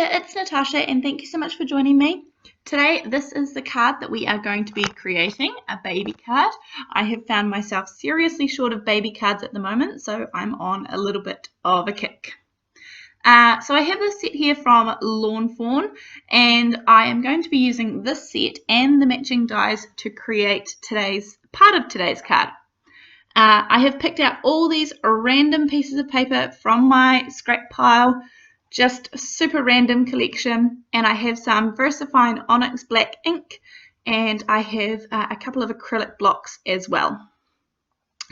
Hiya, it's Natasha and thank you so much for joining me. Today, this is the card that we are going to be creating, a baby card. I have found myself seriously short of baby cards at the moment, so I'm on a little bit of a kick. So I have this set here from Lawn Fawn, and I am going to be using this set and the matching dies to create part of today's card. I have picked out all these random pieces of paper from my scrap pile, just super random collection, and I have some VersaFine Onyx black ink, and I have a couple of acrylic blocks as well.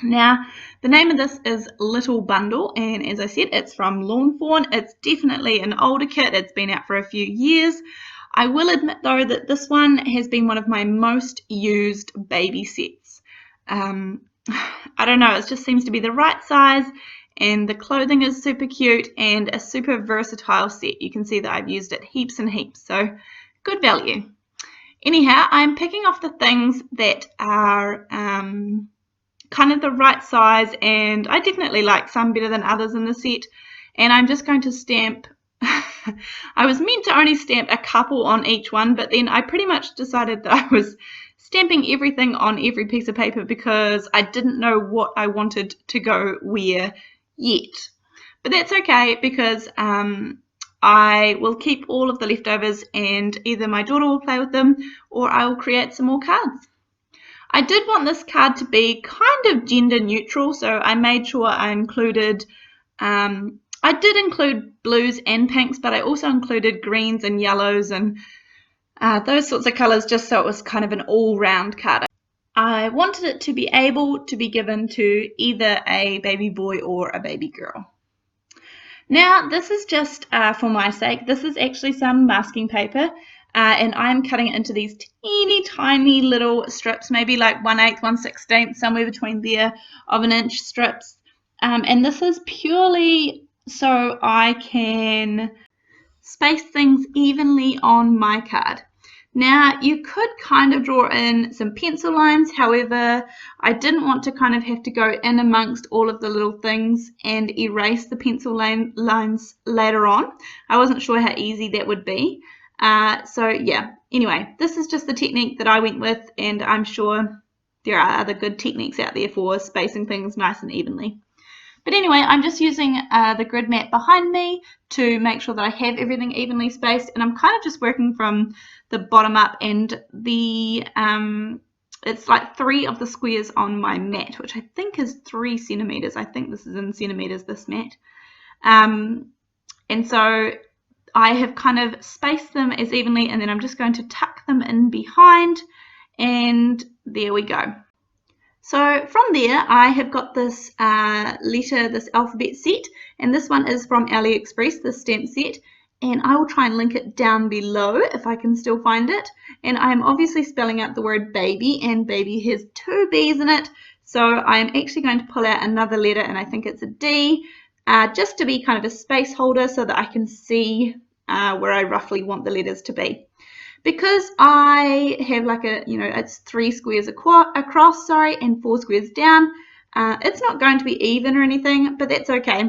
Now, the name of this is Little Bundle, and as I said, it's from Lawn Fawn. It's definitely an older kit. It's been out for a few years. I will admit, though, that this one has been one of my most used baby sets. I don't know, it just seems to be the right size, and the clothing is super cute and a super versatile set. You can see that I've used it heaps and heaps, so good value. Anyhow, I'm picking off the things that are kind of the right size, and I definitely like some better than others in the set, and I'm just going to stamp. I was meant to only stamp a couple on each one, but then I pretty much decided that I was stamping everything on every piece of paper because I didn't know what I wanted to go where yet. But that's okay, because I will keep all of the leftovers and either my daughter will play with them or I will create some more cards. I did want this card to be kind of gender neutral, so I made sure I included I did include blues and pinks, but I also included greens and yellows and those sorts of colours, just so it was kind of an all-round card. I wanted it to be able to be given to either a baby boy or a baby girl. Now, this is just for my sake. This is actually some masking paper, and I'm cutting it into these teeny tiny little strips, maybe like 1/8, 1/16, somewhere between there, of an inch strips. And this is purely so I can space things evenly on my card. Now, you could kind of draw in some pencil lines, however, I didn't want to kind of have to go in amongst all of the little things and erase the pencil lines later on. I wasn't sure how easy that would be. So yeah, anyway, this is just the technique that I went with, and I'm sure there are other good techniques out there for spacing things nice and evenly. But anyway, I'm just using the grid mat behind me to make sure that I have everything evenly spaced, and I'm kind of just working from the bottom up, and it's like 3 of the squares on my mat, which I think is 3 centimeters. I think this is in centimeters, this mat. And so I have kind of spaced them as evenly, and then I'm just going to tuck them in behind, and there we go. So from there, I have got this this alphabet set, and this one is from AliExpress, the stamp set, and I will try and link it down below if I can still find it. And I'm obviously spelling out the word baby, and baby has 2 B's in it, so I'm actually going to pull out another letter, and I think it's a D, just to be kind of a space holder so that I can see where I roughly want the letters to be. Because I have like it's 3 squares across, and 4 squares down, it's not going to be even or anything, but that's okay.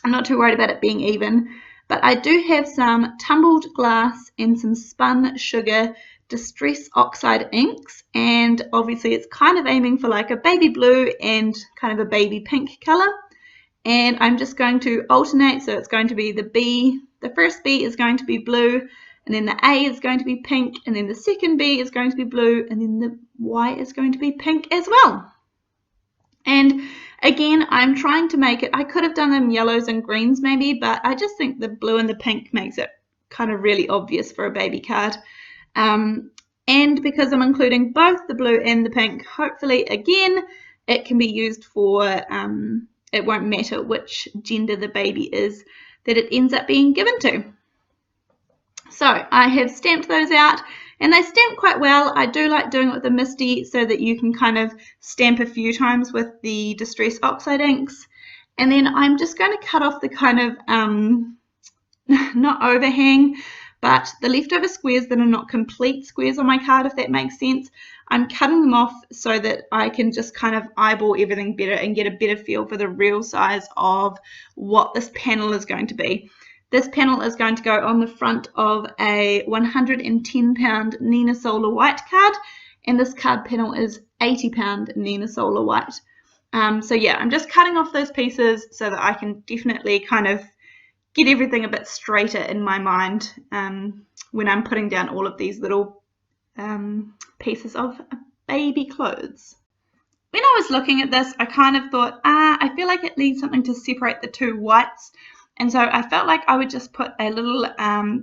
I'm not too worried about it being even. But I do have some tumbled glass and some spun sugar distress oxide inks, and obviously it's kind of aiming for like a baby blue and kind of a baby pink color. And I'm just going to alternate, so it's going to be the first B is going to be blue, and then the A is going to be pink, and then the second B is going to be blue, and then the Y is going to be pink as well. And again, I'm trying to make it, I could have done them yellows and greens maybe, but I just think the blue and the pink makes it kind of really obvious for a baby card. And because I'm including both the blue and the pink, hopefully, again, it can be used for, it won't matter which gender the baby is that it ends up being given to. So I have stamped those out, and they stamp quite well. I do like doing it with a MISTI so that you can kind of stamp a few times with the Distress Oxide inks. And then I'm just going to cut off the kind of, not overhang, but the leftover squares that are not complete squares on my card, if that makes sense. I'm cutting them off so that I can just kind of eyeball everything better and get a better feel for the real size of what this panel is going to be. This panel is going to go on the front of a 110-pound Nina Solar White card, and this card panel is 80-pound Nina Solar White. So yeah, I'm just cutting off those pieces so that I can definitely kind of get everything a bit straighter in my mind when I'm putting down all of these little pieces of baby clothes. When I was looking at this, I kind of thought, I feel like it needs something to separate the two whites. And so I felt like I would just put a little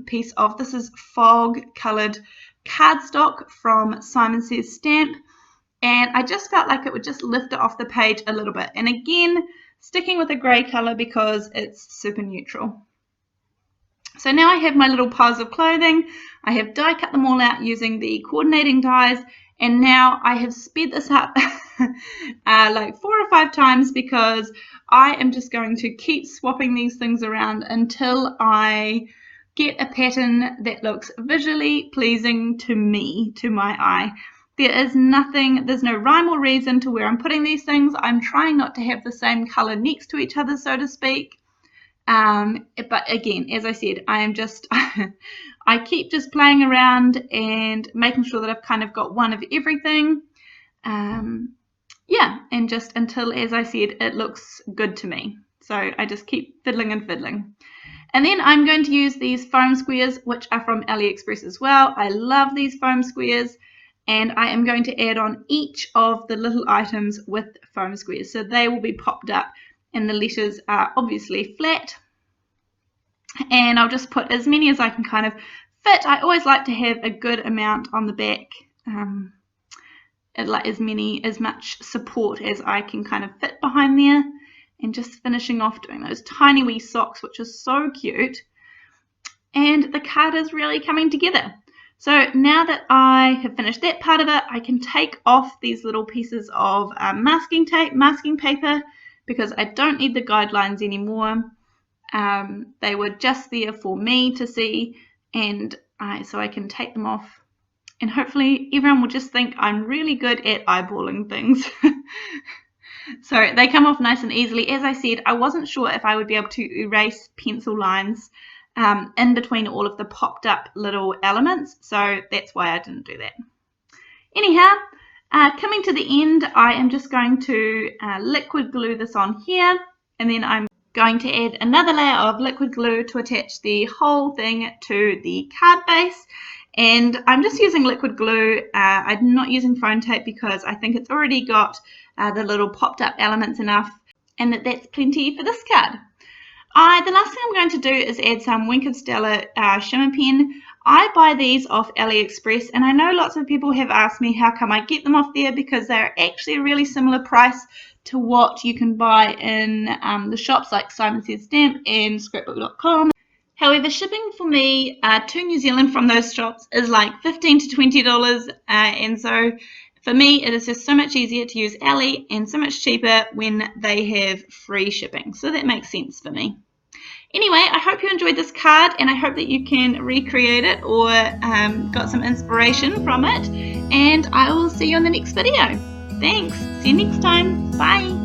piece of, this is fog coloured cardstock from Simon Says Stamp. And I just felt like it would just lift it off the page a little bit. And again, sticking with a grey colour because it's super neutral. So now I have my little piles of clothing. I have die cut them all out using the coordinating dies. And now I have sped this up like 4 or 5 times because I am just going to keep swapping these things around until I get a pattern that looks visually pleasing to me, to my eye. There's no rhyme or reason to where I'm putting these things. I'm trying not to have the same color next to each other, so to speak. But again, as I said, I am just, I keep just playing around and making sure that I've kind of got one of everything. Yeah, and just until, as I said, it looks good to me. So I just keep fiddling and fiddling. And then I'm going to use these foam squares, which are from AliExpress as well. I love these foam squares. And I am going to add on each of the little items with foam squares. So they will be popped up and the letters are obviously flat. And I'll just put as many as I can kind of fit. I always like to have a good amount on the back, like as much support as I can kind of fit behind there. And just finishing off doing those tiny wee socks, which is so cute. And the card is really coming together. So now that I have finished that part of it, I can take off these little pieces of masking paper, because I don't need the guidelines anymore. They were just there for me to see, and so I can take them off. And hopefully everyone will just think I'm really good at eyeballing things. So they come off nice and easily. As I said, I wasn't sure if I would be able to erase pencil lines in between all of the popped up little elements, so that's why I didn't do that. Anyhow, coming to the end, I am just going to liquid glue this on here, and then I'm going to add another layer of liquid glue to attach the whole thing to the card base. And I'm just using liquid glue. I'm not using foam tape because I think it's already got the little popped up elements enough, and that's plenty for this card. The last thing I'm going to do is add some Wink of Stella shimmer pen. I buy these off AliExpress, and I know lots of people have asked me how come I get them off there, because they're actually a really similar price to what you can buy in the shops like Simon Says Stamp and scrapbook.com. However, shipping for me to New Zealand from those shops is like $15 to $20, and so for me it is just so much easier to use Ali and so much cheaper when they have free shipping. So that makes sense for me. Anyway, I hope you enjoyed this card, and I hope that you can recreate it or got some inspiration from it, and I will see you on the next video. Thanks. See you next time. Bye.